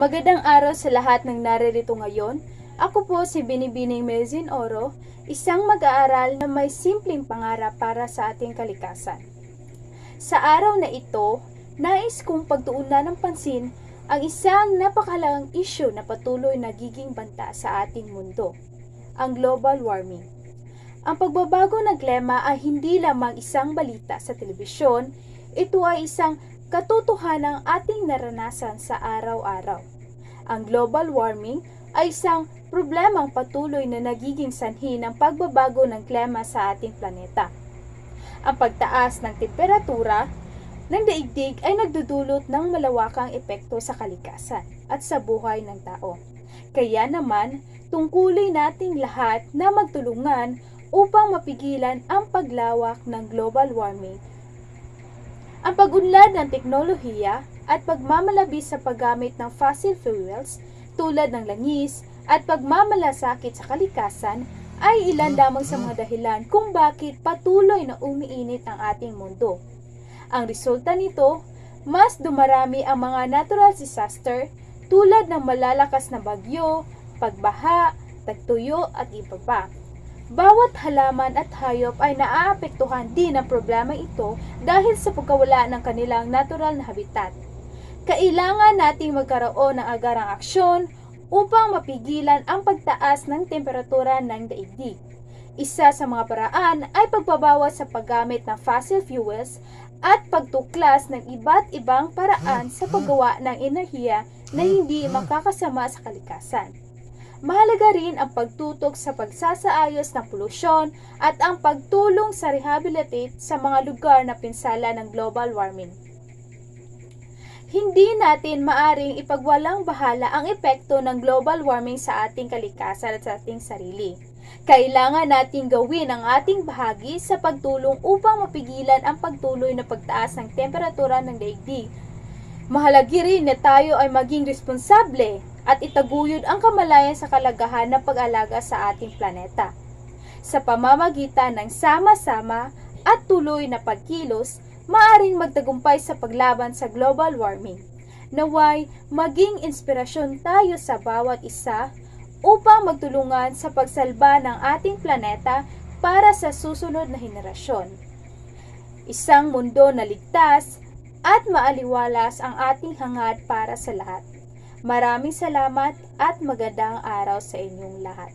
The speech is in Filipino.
Magandang araw sa lahat ng naririto ngayon. Ako po si Binibining Melzin Oro, isang mag-aaral na may simpleng pangarap para sa ating kalikasan. Sa araw na ito, nais kong pagtuunan ng pansin ang isang napakahalagang isyu na patuloy nagiging banta sa ating mundo, ang global warming. Ang pagbabago ng klima ay hindi lamang isang balita sa telebisyon, ito ay isang katotohanang ating naranasan sa araw-araw. Ang global warming ay isang problemang patuloy na nagiging sanhi ng pagbabago ng klima sa ating planeta. Ang pagtaas ng temperatura ng daigdig ay nagdudulot ng malawakang epekto sa kalikasan at sa buhay ng tao. Kaya naman, tungkulin nating lahat na magtulungan upang mapigilan ang paglawak ng global warming. Ang pag-unlad ng teknolohiya at pagmamalabis sa paggamit ng fossil fuels tulad ng langis at pagmamalasakit sa kalikasan ay ilan lamang sa mga dahilan kung bakit patuloy na umiinit ang ating mundo. Ang resulta nito, mas dumarami ang mga natural disaster tulad ng malalakas na bagyo, pagbaha, tagtuyo at iba pa. Bawat halaman at hayop ay naaapektuhan din ng problema ito dahil sa pagkawala ng kanilang natural na habitat. Kailangan nating magkaroon ng agarang aksyon upang mapigilan ang pagtaas ng temperatura ng daigdig. Isa sa mga paraan ay pagbabawas sa paggamit ng fossil fuels at pagtuklas ng iba't ibang paraan sa paggawa ng enerhiya na hindi makakasama sa kalikasan. Mahalaga rin ang pagtutok sa pagsasaayos ng polusyon at ang pagtulong sa rehabilitate sa mga lugar na pinsala ng global warming. Hindi natin maaring ipagwalang bahala ang epekto ng global warming sa ating kalikasan at sa ating sarili. Kailangan nating gawin ang ating bahagi sa pagtulong upang mapigilan ang pagtuloy na pagtaas ng temperatura ng daigdig. Mahalaga rin na tayo ay maging responsable at itaguyod ang kamalayan sa kalagahan ng pag-alaga sa ating planeta. Sa pamamagitan ng sama-sama at tuloy na pagkilos, maaring magtagumpay sa paglaban sa global warming. Naway maging inspirasyon tayo sa bawat isa upang magtulungan sa pagsalba ng ating planeta para sa susunod na henerasyon. Isang mundo na ligtas at maaliwalas ang ating hangad para sa lahat. Maraming salamat at magandang araw sa inyong lahat.